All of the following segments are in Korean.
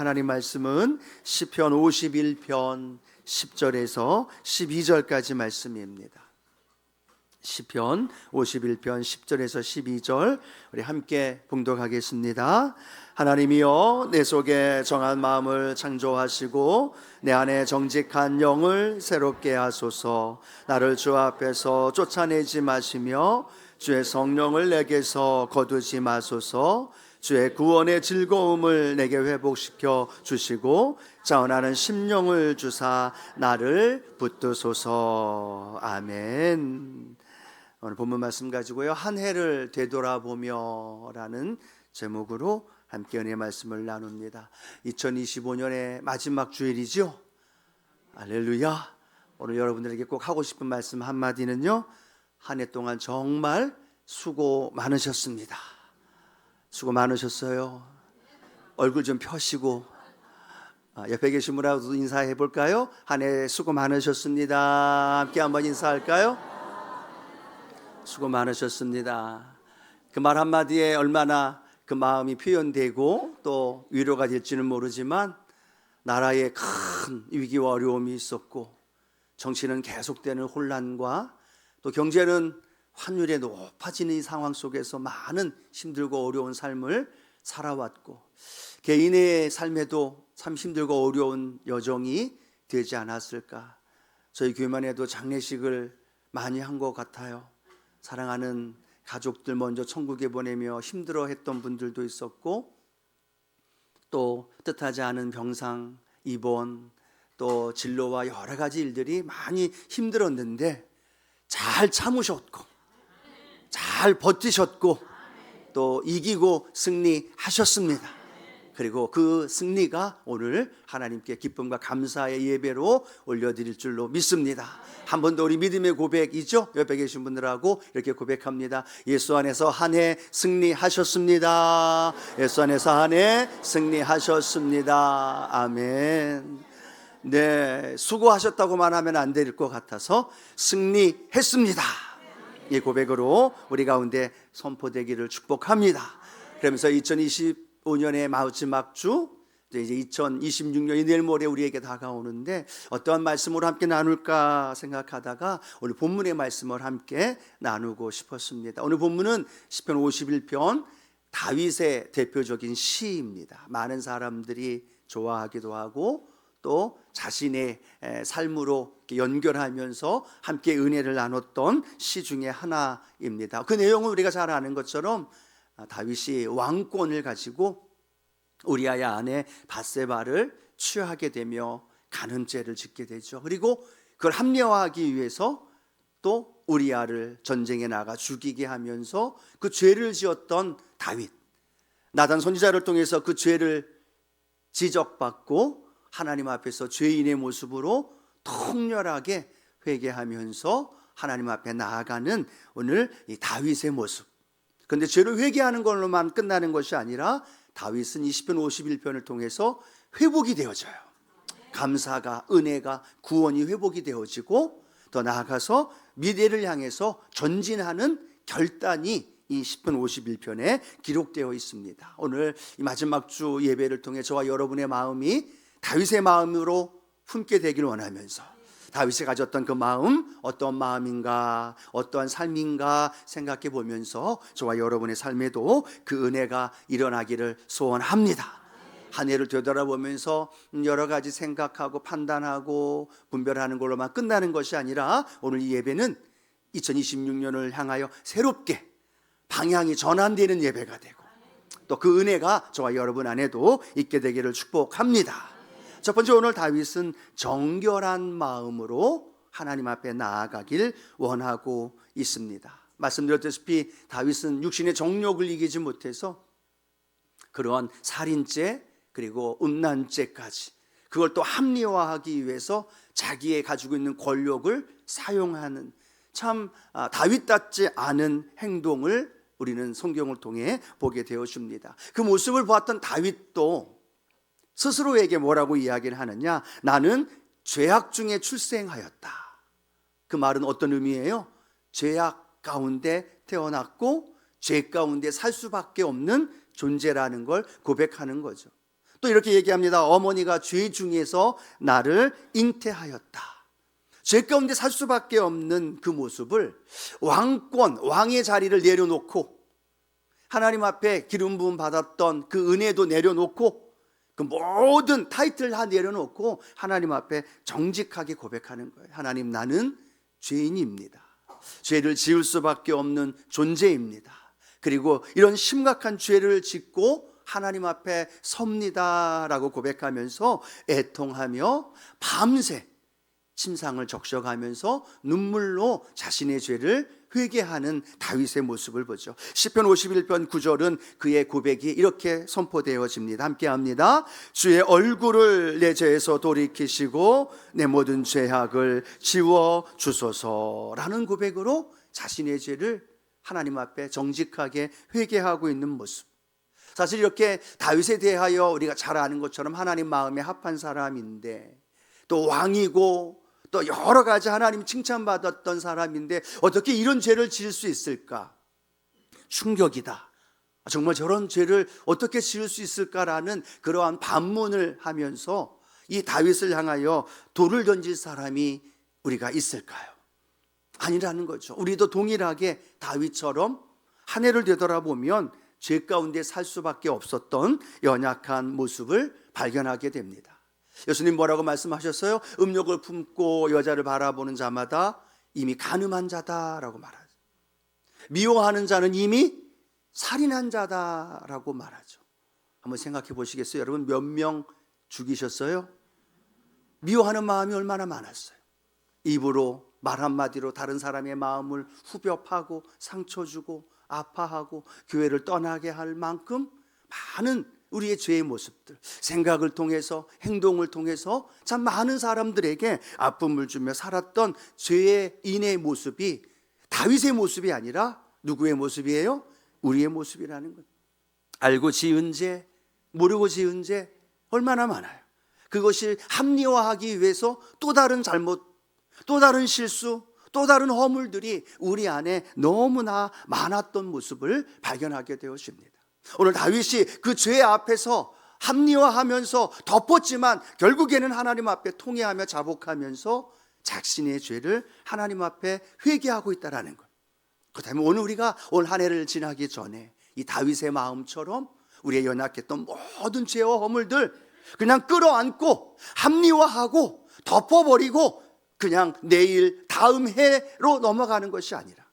하나님 말씀은 시편 51편 10절에서 12절까지 말씀입니다. 시편 51편 10절에서 12절 우리 함께 봉독하겠습니다. 하나님이여, 내 속에 정한 마음을 창조하시고 내 안에 정직한 영을 새롭게 하소서. 나를 주 앞에서 쫓아내지 마시며 주의 성령을 내게서 거두지 마소서. 주의 구원의 즐거움을 내게 회복시켜 주시고 자원하는 심령을 주사 나를 붙드소서. 아멘. 오늘 본문 말씀 가지고요, 한 해를 되돌아보며 라는 제목으로 함께 은혜의 말씀을 나눕니다. 2025년의 마지막 주일이죠. 할렐루야. 오늘 여러분들에게 꼭 하고 싶은 말씀 한마디는요, 한 해 동안 정말 수고 많으셨습니다. 수고 많으셨어요. 얼굴 좀 펴시고 옆에 계신 분하고도 인사해 볼까요? 한 해 수고 많으셨습니다. 함께 한번 인사할까요? 수고 많으셨습니다. 그 말 한마디에 얼마나 그 마음이 표현되고 또 위로가 될지는 모르지만, 나라에 큰 위기와 어려움이 있었고 정치는 계속되는 혼란과 또 경제는 환율이 높아지는 이 상황 속에서 많은 힘들고 어려운 삶을 살아왔고, 개인의 삶에도 참 힘들고 어려운 여정이 되지 않았을까. 저희 교회만 해도 장례식을 많이 한 것 같아요. 사랑하는 가족들 먼저 천국에 보내며 힘들어했던 분들도 있었고, 또 뜻하지 않은 병상, 입원, 또 진로와 여러 가지 일들이 많이 힘들었는데 잘 참으셨고 잘 버티셨고 또 이기고 승리하셨습니다. 그리고 그 승리가 오늘 하나님께 기쁨과 감사의 예배로 올려드릴 줄로 믿습니다. 한 번 더 우리 믿음의 고백이죠. 옆에 계신 분들하고 이렇게 고백합니다. 예수 안에서 한 해 승리하셨습니다. 예수 안에서 한 해 승리하셨습니다. 아멘. 네, 수고하셨다고만 하면 안 될 것 같아서 승리했습니다. 이 고백으로 우리 가운데 선포되기를 축복합니다. 그러면서 2025년의 마지막 주, 이제 2026년이 내일 모레 우리에게 다가오는데 어떠한 말씀으로 함께 나눌까 생각하다가 오늘 본문의 말씀을 함께 나누고 싶었습니다. 오늘 본문은 시편 51편 다윗의 대표적인 시입니다. 많은 사람들이 좋아하기도 하고 또 자신의 삶으로 연결하면서 함께 은혜를 나눴던 시 중에 하나입니다. 그 내용은 우리가 잘 아는 것처럼 다윗이 왕권을 가지고 우리아의 아내 밧세바를 취하게 되며 간음죄를 짓게 되죠. 그리고 그걸 합리화하기 위해서 또 우리아를 전쟁에 나가 죽이게 하면서 그 죄를 지었던 다윗, 나단 선지자를 통해서 그 죄를 지적받고 하나님 앞에서 죄인의 모습으로 통렬하게 회개하면서 하나님 앞에 나아가는 오늘 이 다윗의 모습. 그런데 죄를 회개하는 걸로만 끝나는 것이 아니라 다윗은 이 시편 51편을 통해서 회복이 되어져요. 감사가, 은혜가, 구원이 회복이 되어지고 더 나아가서 미래를 향해서 전진하는 결단이 이 시편 51편에 기록되어 있습니다. 오늘 이 마지막 주 예배를 통해 저와 여러분의 마음이 다윗의 마음으로 품게 되기를 원하면서 다윗이 가졌던 그 마음, 어떤 마음인가, 어떠한 삶인가 생각해 보면서 저와 여러분의 삶에도 그 은혜가 일어나기를 소원합니다. 한 해를 되돌아보면서 여러 가지 생각하고 판단하고 분별하는 걸로만 끝나는 것이 아니라 오늘 이 예배는 2026년을 향하여 새롭게 방향이 전환되는 예배가 되고 또 그 은혜가 저와 여러분 안에도 있게 되기를 축복합니다. 첫 번째, 오늘 다윗은 정결한 마음으로 하나님 앞에 나아가길 원하고 있습니다. 말씀드렸다시피 다윗은 육신의 정욕을 이기지 못해서 그러한 살인죄 그리고 음란죄까지 그걸 또 합리화하기 위해서 자기의 가지고 있는 권력을 사용하는 참 다윗답지 않은 행동을 우리는 성경을 통해 보게 되어줍니다. 그 모습을 보았던 다윗도 스스로에게 뭐라고 이야기를 하느냐? 나는 죄악 중에 출생하였다. 그 말은 어떤 의미예요? 죄악 가운데 태어났고 죄 가운데 살 수밖에 없는 존재라는 걸 고백하는 거죠. 또 이렇게 얘기합니다. 어머니가 죄 중에서 나를 잉태하였다. 죄 가운데 살 수밖에 없는 그 모습을 왕의 자리를 내려놓고 하나님 앞에 기름 부음 받았던 그 은혜도 내려놓고 그 모든 타이틀 다 내려놓고 하나님 앞에 정직하게 고백하는 거예요. 하나님, 나는 죄인입니다. 죄를 지을 수밖에 없는 존재입니다. 그리고 이런 심각한 죄를 짓고 하나님 앞에 섭니다라고 고백하면서 애통하며 밤새 침상을 적셔가면서 눈물로 자신의 죄를 회개하는 다윗의 모습을 보죠. 시편 51편 9절은 그의 고백이 이렇게 선포되어집니다. 함께 합니다. 주의 얼굴을 내 죄에서 돌이키시고 내 모든 죄악을 지워 주소서라는 고백으로 자신의 죄를 하나님 앞에 정직하게 회개하고 있는 모습. 사실 이렇게 다윗에 대하여 우리가 잘 아는 것처럼 하나님 마음에 합한 사람인데 또 왕이고 또 여러 가지 하나님 칭찬받았던 사람인데 어떻게 이런 죄를 지을 수 있을까? 충격이다. 정말 저런 죄를 어떻게 지을 수 있을까라는 그러한 반문을 하면서 이 다윗을 향하여 돌을 던질 사람이 우리가 있을까요? 아니라는 거죠. 우리도 동일하게 다윗처럼 한 해를 되돌아보면 죄 가운데 살 수밖에 없었던 연약한 모습을 발견하게 됩니다. 예수님 뭐라고 말씀하셨어요? 음욕을 품고 여자를 바라보는 자마다 이미 간음한 자다라고 말하죠. 미워하는 자는 이미 살인한 자다라고 말하죠. 한번 생각해 보시겠어요? 여러분, 몇 명 죽이셨어요? 미워하는 마음이 얼마나 많았어요. 입으로 말 한마디로 다른 사람의 마음을 후벼 파고 상처 주고 아파하고 교회를 떠나게 할 만큼 많은 우리의 죄의 모습들, 생각을 통해서 행동을 통해서 참 많은 사람들에게 아픔을 주며 살았던 죄인의 모습이 다윗의 모습이 아니라 누구의 모습이에요? 우리의 모습이라는 것. 알고 지은 죄, 모르고 지은 죄 얼마나 많아요. 그것이 합리화하기 위해서 또 다른 잘못, 또 다른 실수, 또 다른 허물들이 우리 안에 너무나 많았던 모습을 발견하게 되었습니다. 오늘 다윗이 그 죄 앞에서 합리화하면서 덮었지만 결국에는 하나님 앞에 통회하며 자복하면서 자신의 죄를 하나님 앞에 회개하고 있다는 것. 그렇다면 오늘 우리가 올 한 해를 지나기 전에 이 다윗의 마음처럼 우리의 연약했던 모든 죄와 허물들 그냥 끌어안고 합리화하고 덮어버리고 그냥 내일 다음 해로 넘어가는 것이 아니라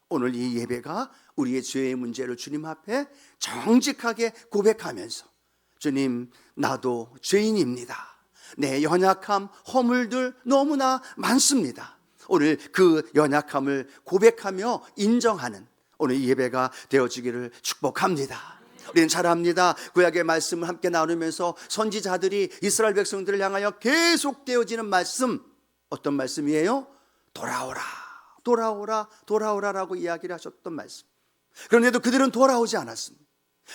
오늘 이 예배가 우리의 죄의 문제를 주님 앞에 정직하게 고백하면서 주님, 나도 죄인입니다. 내 연약함, 허물들 너무나 많습니다. 오늘 그 연약함을 고백하며 인정하는 오늘 이 예배가 되어지기를 축복합니다. 우리는 잘 압니다. 구약의 말씀을 함께 나누면서 선지자들이 이스라엘 백성들을 향하여 계속 되어지는 말씀, 어떤 말씀이에요? 돌아오라, 돌아오라, 돌아오라라고 이야기를 하셨던 말씀. 그런데도 그들은 돌아오지 않았습니다.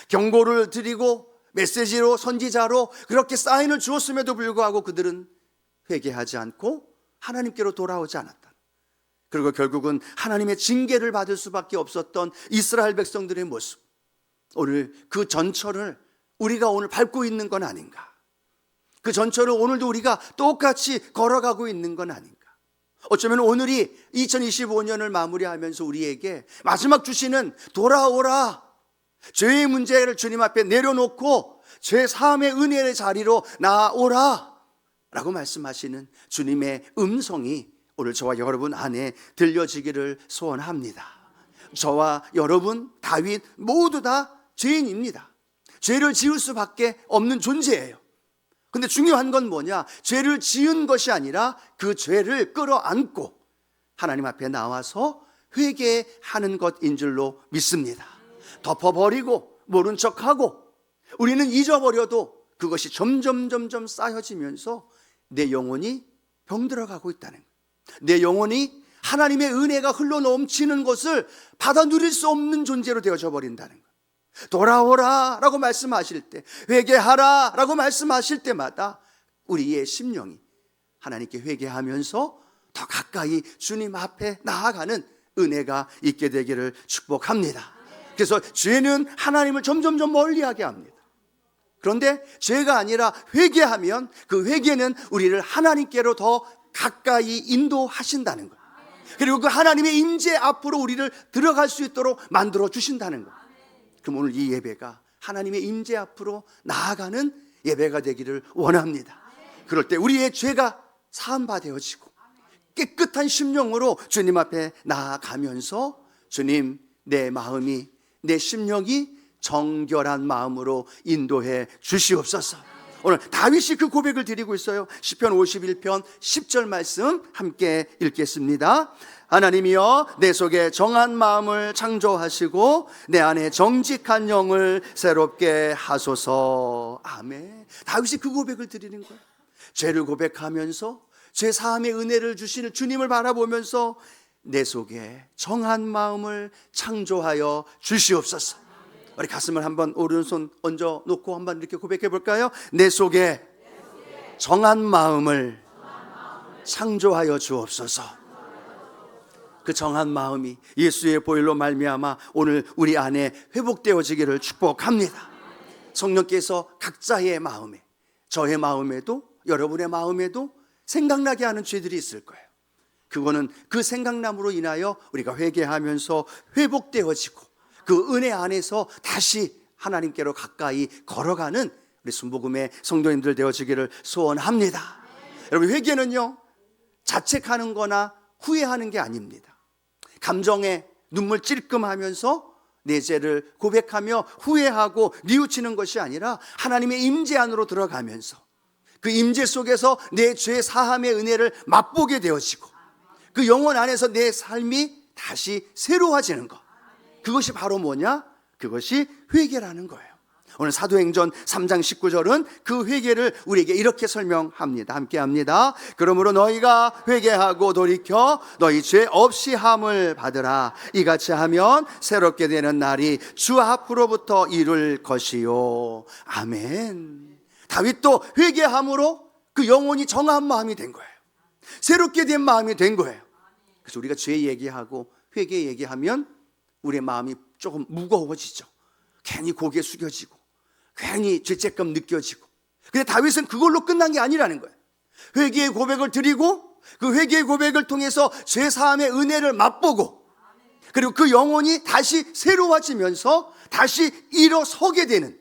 경고를 드리고 메시지로 선지자로 그렇게 사인을 주었음에도 불구하고 그들은 회개하지 않고 하나님께로 돌아오지 않았다. 그리고 결국은 하나님의 징계를 받을 수밖에 없었던 이스라엘 백성들의 모습. 오늘 그 전철을 우리가 오늘 밟고 있는 건 아닌가? 그 전철을 오늘도 우리가 똑같이 걸어가고 있는 건 아닌가? 어쩌면 오늘이 2025년을 마무리하면서 우리에게 마지막 주시는 돌아오라, 죄의 문제를 주님 앞에 내려놓고 죄 사함의 은혜의 자리로 나아오라 라고 말씀하시는 주님의 음성이 오늘 저와 여러분 안에 들려지기를 소원합니다. 저와 여러분, 다윗 모두 다 죄인입니다. 죄를 지을 수밖에 없는 존재예요. 근데 중요한 건 뭐냐? 죄를 지은 것이 아니라 그 죄를 끌어안고 하나님 앞에 나와서 회개하는 것인 줄로 믿습니다. 덮어버리고 모른 척하고 우리는 잊어버려도 그것이 점점 쌓여지면서 내 영혼이 병들어가고 있다는 거예요. 내 영혼이 하나님의 은혜가 흘러넘치는 것을 받아 누릴 수 없는 존재로 되어져 버린다는 거예요. 돌아오라 라고 말씀하실 때, 회개하라 라고 말씀하실 때마다 우리의 심령이 하나님께 회개하면서 더 가까이 주님 앞에 나아가는 은혜가 있게 되기를 축복합니다. 그래서 죄는 하나님을 점점 멀리하게 합니다. 그런데 죄가 아니라 회개하면 그 회개는 우리를 하나님께로 더 가까이 인도하신다는 거예요. 그리고 그 하나님의 임재 앞으로 우리를 들어갈 수 있도록 만들어 주신다는 거예요. 그럼 오늘 이 예배가 하나님의 임재 앞으로 나아가는 예배가 되기를 원합니다. 그럴 때 우리의 죄가 사함받아지고 깨끗한 심령으로 주님 앞에 나아가면서 주님, 내 마음이, 내 심령이 정결한 마음으로 인도해 주시옵소서. 오늘 다윗이 그 고백을 드리고 있어요. 시편 51편 10절 말씀 함께 읽겠습니다. 하나님이여, 내 속에 정한 마음을 창조하시고 내 안에 정직한 영을 새롭게 하소서. 아멘. 다윗이 그 고백을 드리는 거예요. 죄를 고백하면서 죄 사함의 은혜를 주시는 주님을 바라보면서 내 속에 정한 마음을 창조하여 주시옵소서. 우리 가슴을 한번 오른손 얹어 놓고 한번 이렇게 고백해 볼까요? 내 속에 정한 마음을 창조하여 주옵소서. 그 정한 마음이 예수의 보혈로 말미암아 오늘 우리 안에 회복되어지기를 축복합니다. 성령께서 각자의 마음에, 저의 마음에도 여러분의 마음에도 생각나게 하는 죄들이 있을 거예요. 그거는 그 생각남으로 인하여 우리가 회개하면서 회복되어지고 그 은혜 안에서 다시 하나님께로 가까이 걸어가는 우리 순복음의 성도님들 되어지기를 소원합니다. 여러분, 회개는요 자책하는 거나 후회하는 게 아닙니다. 감정에 눈물 찔끔하면서 내 죄를 고백하며 후회하고 뉘우치는 것이 아니라 하나님의 임재 안으로 들어가면서 그 임재 속에서 내 죄 사함의 은혜를 맛보게 되어지고 그 영혼 안에서 내 삶이 다시 새로워지는 것, 그것이 바로 뭐냐? 그것이 회개라는 거예요. 오늘 사도행전 3장 19절은 그 회개를 우리에게 이렇게 설명합니다. 함께 합니다. 그러므로 너희가 회개하고 돌이켜 너희 죄 없이 함을 받으라. 이같이 하면 새롭게 되는 날이 주 앞으로부터 이룰 것이요. 아멘. 다윗도 회개함으로 그 영혼이 정한 마음이 된 거예요. 새롭게 된 마음이 된 거예요. 그래서 우리가 죄 얘기하고 회개 얘기하면 우리의 마음이 조금 무거워지죠. 괜히 고개 숙여지고 괜히 죄책감 느껴지고. 근데 다윗은 그걸로 끝난 게 아니라는 거예요. 회개의 고백을 드리고 그 회개의 고백을 통해서 죄 사함의 은혜를 맛보고 그리고 그 영혼이 다시 새로워지면서 다시 일어서게 되는,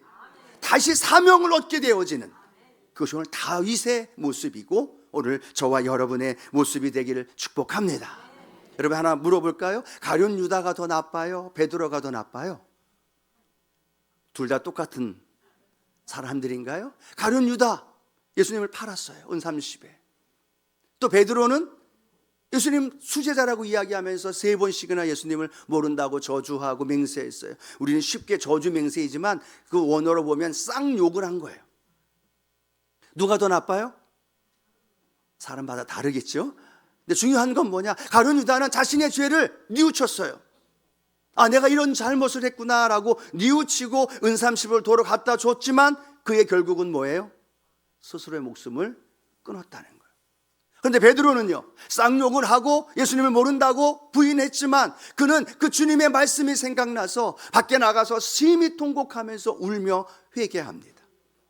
다시 사명을 얻게 되어지는, 그것이 오늘 다윗의 모습이고 오늘 저와 여러분의 모습이 되기를 축복합니다. 여러분, 하나 물어볼까요? 가룟 유다가 더 나빠요? 베드로가 더 나빠요? 둘 다 똑같은 사람들인가요? 가룟 유다, 예수님을 팔았어요. 은 30에. 또 베드로는 예수님 수제자라고 이야기하면서 3번씩이나 예수님을 모른다고 저주하고 맹세했어요. 우리는 쉽게 저주 맹세이지만 그 원어로 보면 쌍욕을 한 거예요. 누가 더 나빠요? 사람마다 다르겠죠? 근데 중요한 건 뭐냐? 가룟 유다는 자신의 죄를 뉘우쳤어요. 아, 내가 이런 잘못을 했구나라고 뉘우치고 은 30을 도로 갖다 줬지만 그의 결국은 뭐예요? 스스로의 목숨을 끊었다는 거예요. 그런데 베드로는요, 쌍욕을 하고 예수님을 모른다고 부인했지만 그는 그 주님의 말씀이 생각나서 밖에 나가서 심히 통곡하면서 울며 회개합니다.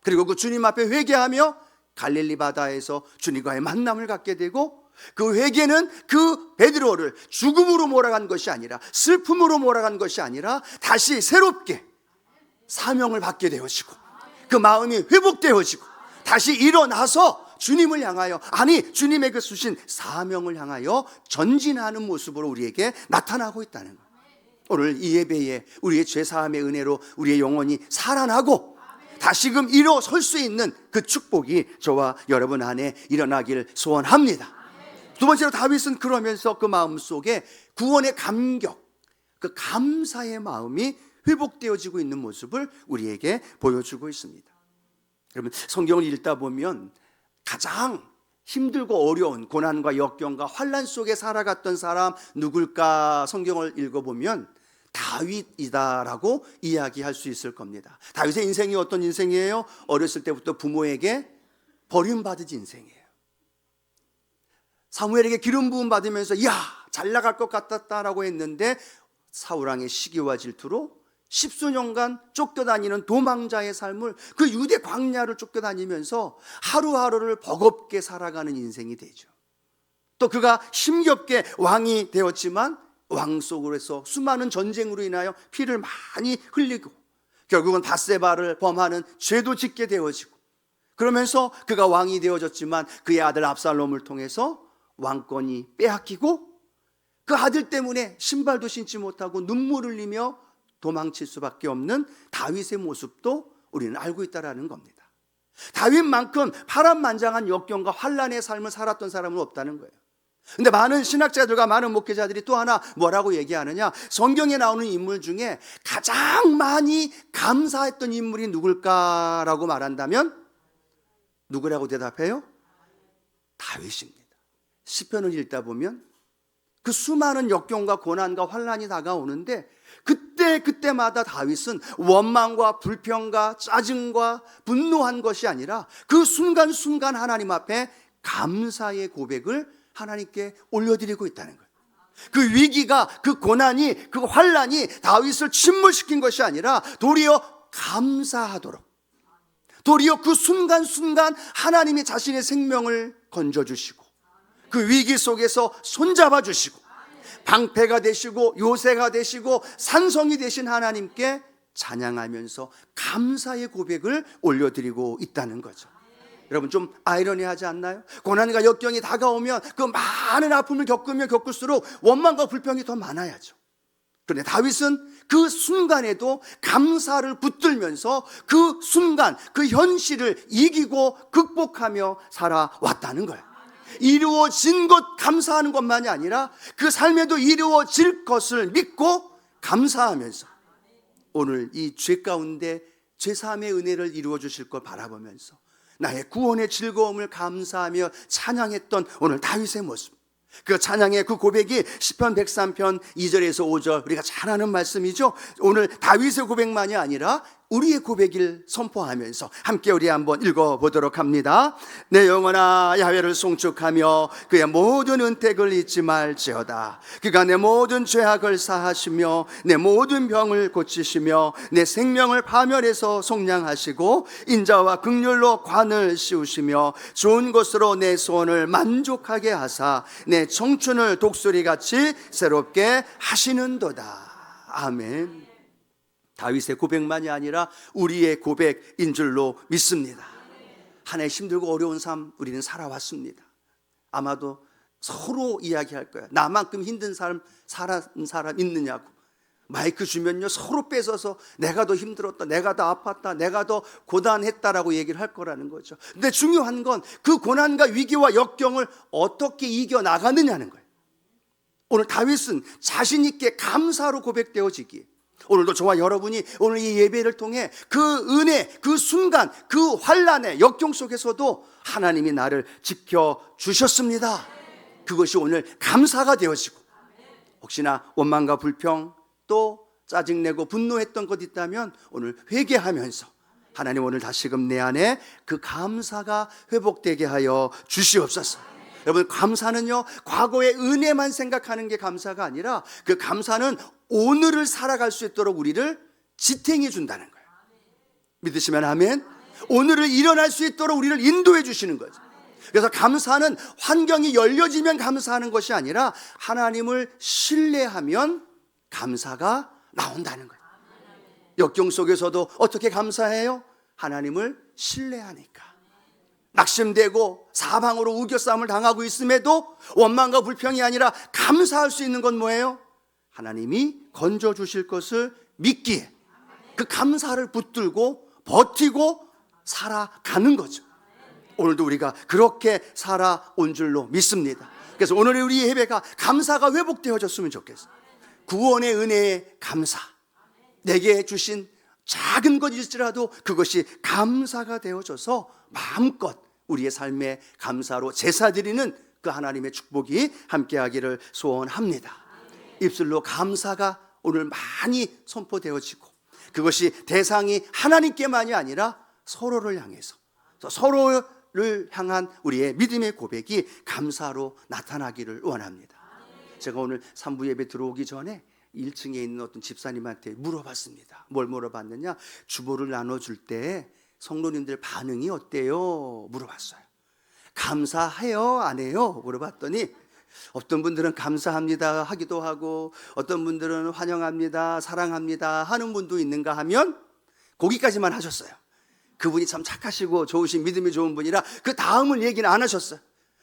그리고 그 주님 앞에 회개하며 갈릴리 바다에서 주님과의 만남을 갖게 되고, 그 회개는 그 베드로를 죽음으로 몰아간 것이 아니라, 슬픔으로 몰아간 것이 아니라 다시 새롭게 사명을 받게 되어지고 그 마음이 회복되어지고 다시 일어나서 주님을 향하여, 아니 주님의 그 주신 사명을 향하여 전진하는 모습으로 우리에게 나타나고 있다는 거예요. 오늘 이 예배에 우리의 죄사함의 은혜로 우리의 영혼이 살아나고 다시금 일어설 수 있는 그 축복이 저와 여러분 안에 일어나길 소원합니다. 두 번째로 다윗은 그러면서 그 마음속에 구원의 감격, 그 감사의 마음이 회복되어지고 있는 모습을 우리에게 보여주고 있습니다. 여러분, 성경을 읽다 보면 가장 힘들고 어려운 고난과 역경과 환난 속에 살아갔던 사람 누굴까 성경을 읽어보면 다윗이다라고 이야기할 수 있을 겁니다. 다윗의 인생이 어떤 인생이에요? 어렸을 때부터 부모에게 버림받은 인생이에요. 사무엘에게 기름 부음 받으면서 야, 잘 나갈 것 같았다라고 했는데 사울왕의 시기와 질투로 십수년간 쫓겨다니는 도망자의 삶을, 그 유대 광야를 쫓겨다니면서 하루하루를 버겁게 살아가는 인생이 되죠. 또 그가 힘겹게 왕이 되었지만 왕 속으로서 수많은 전쟁으로 인하여 피를 많이 흘리고 결국은 닷새바를 범하는 죄도 짓게 되어지고, 그러면서 그가 왕이 되어졌지만 그의 아들 압살롬을 통해서 왕권이 빼앗기고, 그 아들 때문에 신발도 신지 못하고 눈물 흘리며 도망칠 수밖에 없는 다윗의 모습도 우리는 알고 있다는 겁니다. 다윗만큼 파란만장한 역경과 환란의 삶을 살았던 사람은 없다는 거예요. 근데 많은 신학자들과 많은 목회자들이 또 하나 뭐라고 얘기하느냐, 성경에 나오는 인물 중에 가장 많이 감사했던 인물이 누굴까라고 말한다면 누구라고 대답해요? 다윗입니다. 시편을 읽다 보면 그 수많은 역경과 고난과 환란이 다가오는데 그때마다 다윗은 원망과 불평과 짜증과 분노한 것이 아니라 그 순간순간 하나님 앞에 감사의 고백을 하나님께 올려드리고 있다는 거예요. 그 위기가, 그 고난이, 그 환란이 다윗을 침몰시킨 것이 아니라 도리어 감사하도록, 도리어 그 순간순간 하나님이 자신의 생명을 건져주시고 그 위기 속에서 손잡아 주시고 방패가 되시고 요새가 되시고 산성이 되신 하나님께 찬양하면서 감사의 고백을 올려드리고 있다는 거죠. 여러분, 좀 아이러니하지 않나요? 고난과 역경이 다가오면 그 많은 아픔을 겪으면 겪을수록 원망과 불평이 더 많아야죠. 그런데 다윗은 그 순간에도 감사를 붙들면서 그 순간, 그 현실을 이기고 극복하며 살아왔다는 거예요. 이루어진 것 감사하는 것만이 아니라 그 삶에도 이루어질 것을 믿고 감사하면서 오늘 이 죄 가운데 죄사함의 은혜를 이루어 주실 걸 바라보면서 나의 구원의 즐거움을 감사하며 찬양했던 오늘 다윗의 모습, 그 찬양의 그 고백이 시편 103편 2절에서 5절 우리가 잘 아는 말씀이죠. 오늘 다윗의 고백만이 아니라 우리의 고백을 선포하면서 함께 우리 한번 읽어보도록 합니다. 내 영혼아 야훼를 송축하며 그의 모든 은택을 잊지 말지어다. 그가 내 모든 죄악을 사하시며 내 모든 병을 고치시며 내 생명을 파멸해서 속량하시고 인자와 긍휼로 관을 씌우시며 좋은 것으로 내 소원을 만족하게 하사 내 청춘을 독수리같이 새롭게 하시는도다. 아멘. 다윗의 고백만이 아니라 우리의 고백인 줄로 믿습니다. 한 해 힘들고 어려운 삶 우리는 살아왔습니다. 아마도 서로 이야기할 거야. 나만큼 힘든 삶 살은 사람 있느냐고. 마이크 주면요 서로 뺏어서 내가 더 힘들었다, 내가 더 아팠다, 내가 더 고단했다라고 얘기를 할 거라는 거죠. 근데 중요한 건 그 고난과 위기와 역경을 어떻게 이겨나가느냐는 거예요. 오늘 다윗은 자신 있게 감사로 고백되어지기에 오늘도 저와 여러분이 오늘 이 예배를 통해 그 은혜, 그 순간, 그 환란의 역경 속에서도 하나님이 나를 지켜주셨습니다. 그것이 오늘 감사가 되어지고, 혹시나 원망과 불평 또 짜증내고 분노했던 것 있다면 오늘 회개하면서 하나님 오늘 다시금 내 안에 그 감사가 회복되게 하여 주시옵소서. 여러분, 감사는요 과거의 은혜만 생각하는 게 감사가 아니라 그 감사는 오늘을 살아갈 수 있도록 우리를 지탱해 준다는 거예요. 믿으시면 아멘. 오늘을 일어날 수 있도록 우리를 인도해 주시는 거죠. 그래서 감사는 환경이 열려지면 감사하는 것이 아니라 하나님을 신뢰하면 감사가 나온다는 거예요. 역경 속에서도 어떻게 감사해요? 하나님을 신뢰하니까. 낙심되고 사방으로 우겨싸움을 당하고 있음에도 원망과 불평이 아니라 감사할 수 있는 건 뭐예요? 하나님이 건져주실 것을 믿기에 그 감사를 붙들고 버티고 살아가는 거죠. 오늘도 우리가 그렇게 살아온 줄로 믿습니다. 그래서 오늘의 우리 예배가 감사가 회복되어졌으면 좋겠어요. 구원의 은혜에 감사, 내게 주신 작은 것일지라도 그것이 감사가 되어져서 마음껏 우리의 삶에 감사로 제사드리는 그 하나님의 축복이 함께하기를 소원합니다. 입술로 감사가 오늘 많이 선포되어지고 그것이 대상이 하나님께만이 아니라 서로를 향해서, 서로를 향한 우리의 믿음의 고백이 감사로 나타나기를 원합니다. 제가 오늘 3부 예배 들어오기 전에 1층에 있는 어떤 집사님한테 물어봤습니다. 뭘 물어봤느냐? 주보를 나눠줄 때 성도님들 반응이 어때요? 물어봤어요. 감사해요? 안 해요? 물어봤더니 어떤 분들은 감사합니다 하기도 하고 어떤 분들은 환영합니다, 사랑합니다 하는 분도 있는가 하면 거기까지만 하셨어요. 그분이 참 착하시고 좋으신 믿음이 좋은 분이라 그 다음을 얘기는 안 하셨어요.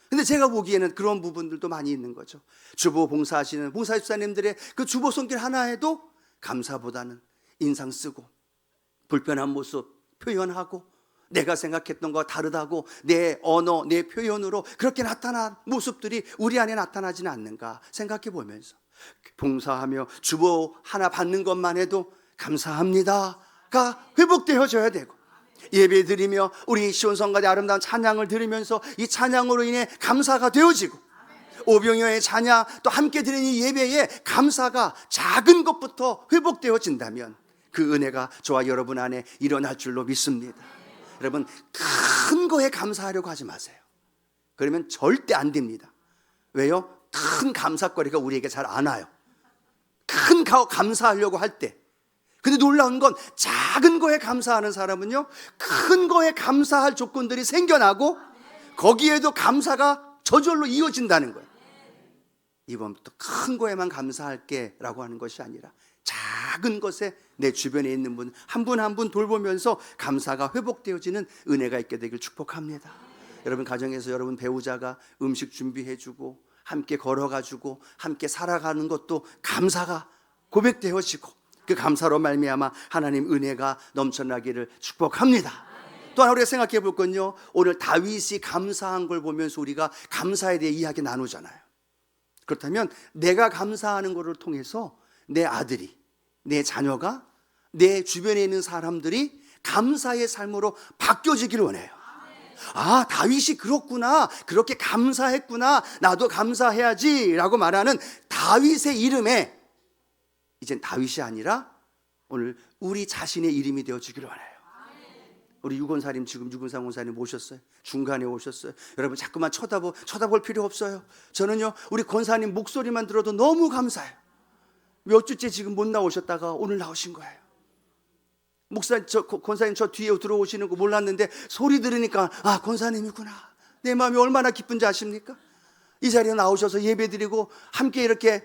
근데 제가 보기에는 그런 부분들도 많이 있는 거죠. 주보 봉사하시는 봉사집사님들의 그 주보 손길 하나에도 감사보다는 인상 쓰고 불편한 모습 표현하고 내가 생각했던 거 다르다고 내 언어, 내 표현으로 그렇게 나타난 모습들이 우리 안에 나타나지는 않는가 생각해 보면서 봉사하며 주보 하나 받는 것만 해도 감사합니다가 회복되어져야 되고 예배 드리며 우리 시온성가대 아름다운 찬양을 들으면서 이 찬양으로 인해 감사가 되어지고 오병이어의 찬양 또 함께 드리는 이 예배에 감사가 작은 것부터 회복되어진다면 그 은혜가 저와 여러분 안에 일어날 줄로 믿습니다. 여러분 큰 거에 감사하려고 하지 마세요. 그러면 절대 안 됩니다. 왜요? 큰 감사거리가 우리에게 잘 안 와요. 큰 감사하려고 할 때. 근데 놀라운 건 작은 거에 감사하는 사람은요 큰 거에 감사할 조건들이 생겨나고 거기에도 감사가 저절로 이어진다는 거예요. 이번부터 큰 거에만 감사할게 라고 하는 것이 아니라 작은 것에 내 주변에 있는 분 한 분 한 분 돌보면서 감사가 회복되어지는 은혜가 있게 되길 축복합니다. 여러분 가정에서 여러분 배우자가 음식 준비해주고 함께 걸어가지고 함께 살아가는 것도 감사가 고백되어지고 그 감사로 말미암아 하나님 은혜가 넘쳐나기를 축복합니다. 또 하나 우리가 생각해 볼 건요, 오늘 다윗이 감사한 걸 보면서 우리가 감사에 대해 이야기 나누잖아요. 그렇다면 내가 감사하는 것을 통해서 내 아들이, 내 자녀가, 내 주변에 있는 사람들이 감사의 삶으로 바뀌어지기를 원해요. 아, 다윗이 그렇구나, 그렇게 감사했구나, 나도 감사해야지 라고 말하는 다윗의 이름에 이젠 다윗이 아니라 오늘 우리 자신의 이름이 되어주기를 원해요. 우리 유권사님 지금 유권사 권사님 모셨어요. 중간에 오셨어요. 여러분 자꾸만 쳐다볼 필요 없어요. 저는요 우리 권사님 목소리만 들어도 너무 감사해요. 몇 주째 지금 못 나오셨다가 오늘 나오신 거예요. 목사님, 권사님 저 뒤에 들어오시는 거 몰랐는데 소리 들으니까 아, 권사님이구나. 내 마음이 얼마나 기쁜지 아십니까? 이 자리에 나오셔서 예배드리고 함께 이렇게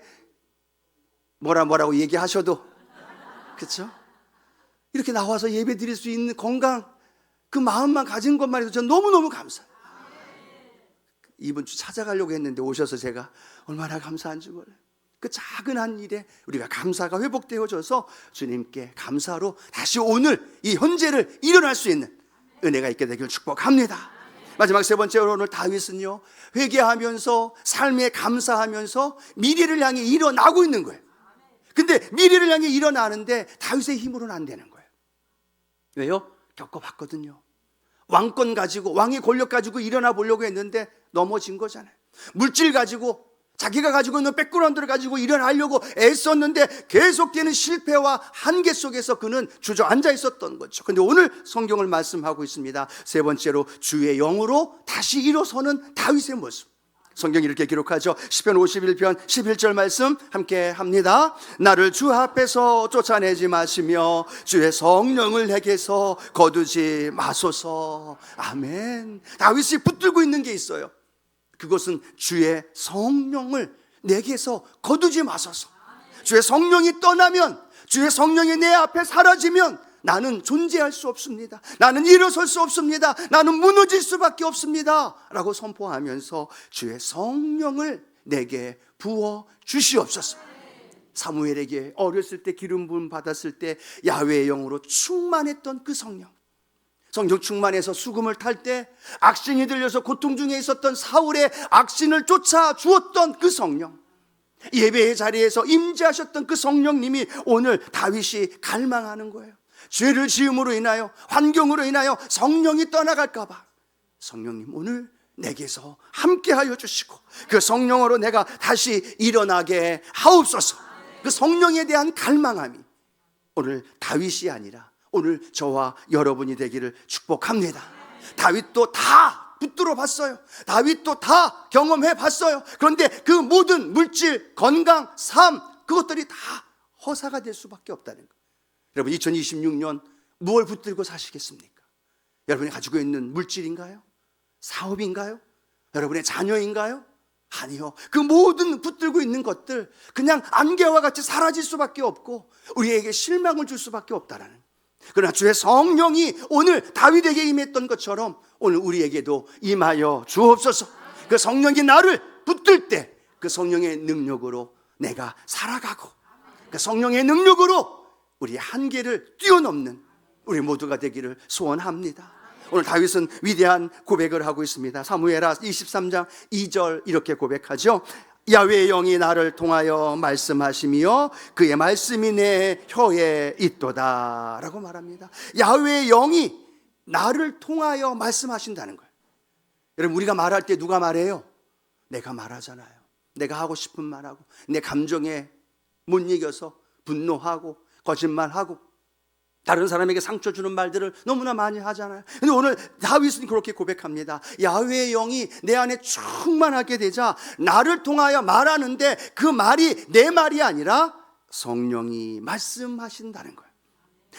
뭐라고 얘기하셔도 그렇죠? 이렇게 나와서 예배드릴 수 있는 건강, 그 마음만 가진 것만 해도 저는 너무너무 감사해요. 이번 주 찾아가려고 했는데 오셔서 제가 얼마나 감사한지 몰라요. 그 작은 한 일에 우리가 감사가 회복되어져서 주님께 감사로 다시 오늘 이 현재를 일어날 수 있는 은혜가 있게 되길 축복합니다. 마지막 세 번째로 오늘 다윗은요 회개하면서 삶에 감사하면서 미래를 향해 일어나고 있는 거예요. 근데 미래를 향해 일어나는데 다윗의 힘으로는 안 되는 거예요. 왜요? 겪어봤거든요. 왕권 가지고 왕의 권력 가지고 일어나 보려고 했는데 넘어진 거잖아요. 물질 가지고 자기가 가지고 있는 백그라운드를 가지고 일어나려고 애썼는데 계속되는 실패와 한계 속에서 그는 주저앉아 있었던 거죠. 그런데 오늘 성경을 말씀하고 있습니다. 세 번째로 주의 영으로 다시 일어서는 다윗의 모습. 성경이 이렇게 기록하죠. 시편 51편 11절 말씀 함께 합니다. 나를 주 앞에서 쫓아내지 마시며 주의 성령을 내게서 거두지 마소서. 아멘. 다윗이 붙들고 있는 게 있어요. 그것은 주의 성령을 내게서 거두지 마소서. 주의 성령이 떠나면, 주의 성령이 내 앞에 사라지면 나는 존재할 수 없습니다. 나는 일어설 수 없습니다. 나는 무너질 수밖에 없습니다 라고 선포하면서 주의 성령을 내게 부어 주시옵소서. 사무엘에게 어렸을 때 기름 부음 받았을 때 야훼의 영으로 충만했던 그 성령 충만해서 수금을 탈 때 악신이 들려서 고통 중에 있었던 사울의 악신을 쫓아 주었던 그 성령, 예배의 자리에서 임재하셨던 그 성령님이 오늘 다윗이 갈망하는 거예요. 죄를 지음으로 인하여, 환경으로 인하여 성령이 떠나갈까 봐 성령님 오늘 내게서 함께하여 주시고 그 성령으로 내가 다시 일어나게 하옵소서. 그 성령에 대한 갈망함이 오늘 다윗이 아니라 오늘 저와 여러분이 되기를 축복합니다. 다윗도 다 붙들어 봤어요. 다윗도 다 경험해 봤어요. 그런데 그 모든 물질, 건강, 삶 그것들이 다 허사가 될 수밖에 없다는 거예요. 여러분 2026년 무엇을 붙들고 사시겠습니까? 여러분이 가지고 있는 물질인가요? 사업인가요? 여러분의 자녀인가요? 아니요. 그 모든 붙들고 있는 것들 그냥 안개와 같이 사라질 수밖에 없고 우리에게 실망을 줄 수밖에 없다라는. 그러나 주의 성령이 오늘 다윗에게 임했던 것처럼 오늘 우리에게도 임하여 주옵소서. 그 성령이 나를 붙들 때 그 성령의 능력으로 내가 살아가고 그 성령의 능력으로 우리의 한계를 뛰어넘는 우리 모두가 되기를 소원합니다. 오늘 다윗은 위대한 고백을 하고 있습니다. 사무엘하 23장 2절 이렇게 고백하죠. 야훼의 영이 나를 통하여 말씀하시며 그의 말씀이 내 혀에 있도다 라고 말합니다. 야훼의 영이 나를 통하여 말씀하신다는 거예요. 여러분 우리가 말할 때 누가 말해요? 내가 말하잖아요. 내가 하고 싶은 말하고 내 감정에 못 이겨서 분노하고 거짓말하고 다른 사람에게 상처 주는 말들을 너무나 많이 하잖아요. 근데 오늘 다윗은 그렇게 고백합니다. 야훼의 영이 내 안에 충만하게 되자 나를 통하여 말하는데 그 말이 내 말이 아니라 성령이 말씀하신다는 거예요.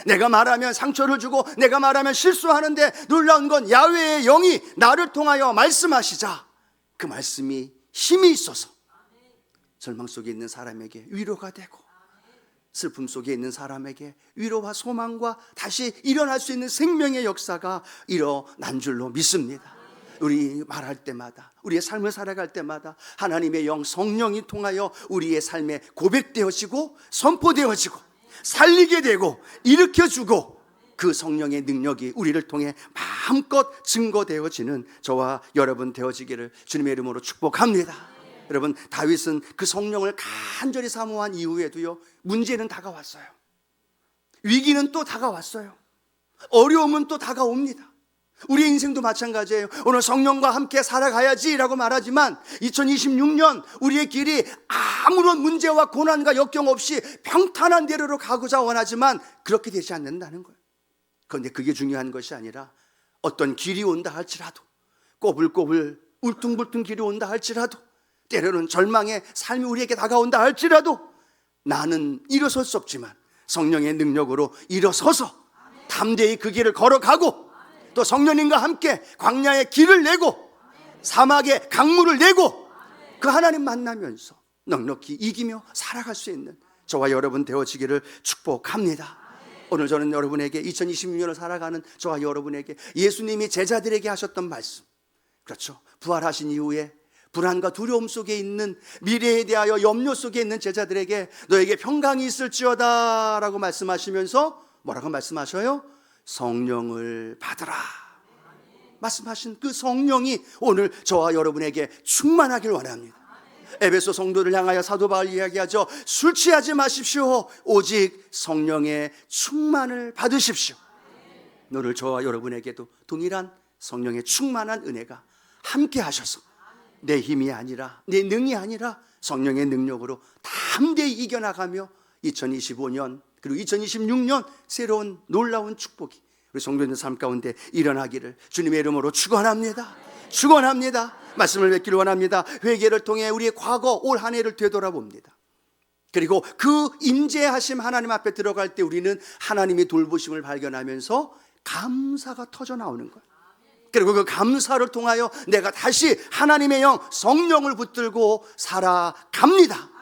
내가 말하면 상처를 주고 내가 말하면 실수하는데 놀라운 건 야훼의 영이 나를 통하여 말씀하시자 그 말씀이 힘이 있어서 절망 속에 있는 사람에게 위로가 되고 슬픔 속에 있는 사람에게 위로와 소망과 다시 일어날 수 있는 생명의 역사가 일어난 줄로 믿습니다. 우리 말할 때마다 우리의 삶을 살아갈 때마다 하나님의 영 성령이 통하여 우리의 삶에 고백되어지고 선포되어지고 살리게 되고 일으켜주고 그 성령의 능력이 우리를 통해 마음껏 증거되어지는 저와 여러분 되어지기를 주님의 이름으로 축복합니다. 여러분 다윗은 그 성령을 간절히 사모한 이후에도요 문제는 다가왔어요. 위기는 또 다가왔어요. 어려움은 또 다가옵니다. 우리의 인생도 마찬가지예요. 오늘 성령과 함께 살아가야지 라고 말하지만 2026년 우리의 길이 아무런 문제와 고난과 역경 없이 평탄한 대로로 가고자 원하지만 그렇게 되지 않는다는 거예요. 그런데 그게 중요한 것이 아니라 어떤 길이 온다 할지라도 꼬불꼬불 울퉁불퉁 길이 온다 할지라도 때로는 절망의 삶이 우리에게 다가온다 할지라도 나는 일어설 수 없지만 성령의 능력으로 일어서서 담대히 그 길을 걸어가고 또 성령님과 함께 광야의 길을 내고 사막의 강물을 내고 그 하나님 만나면서 넉넉히 이기며 살아갈 수 있는 저와 여러분 되어지기를 축복합니다. 오늘 저는 여러분에게 2026년을 살아가는 저와 여러분에게 예수님이 제자들에게 하셨던 말씀, 그렇죠, 부활하신 이후에 불안과 두려움 속에 있는 미래에 대하여 염려 속에 있는 제자들에게 너에게 평강이 있을지어다 라고 말씀하시면서 뭐라고 말씀하셔요? 성령을 받으라 말씀하신 그 성령이 오늘 저와 여러분에게 충만하길 원합니다. 에베소 성도를 향하여 사도 바울이 이야기하죠. 술 취하지 마십시오. 오직 성령의 충만을 받으십시오. 오늘 저와 여러분에게도 동일한 성령의 충만한 은혜가 함께 하셔서 내 힘이 아니라 내 능이 아니라 성령의 능력으로 담대히 이겨나가며 2025년 그리고 2026년 새로운 놀라운 축복이 우리 성도님의 삶 가운데 일어나기를 주님의 이름으로 축원합니다. 축원합니다. 말씀을 맺기를 원합니다. 회개를 통해 우리의 과거 올 한 해를 되돌아봅니다. 그리고 그 임재하심 하나님 앞에 들어갈 때 우리는 하나님의 돌보심을 발견하면서 감사가 터져 나오는 거예요. 그리고 그 감사를 통하여 내가 다시 하나님의 영 성령을 붙들고 살아갑니다.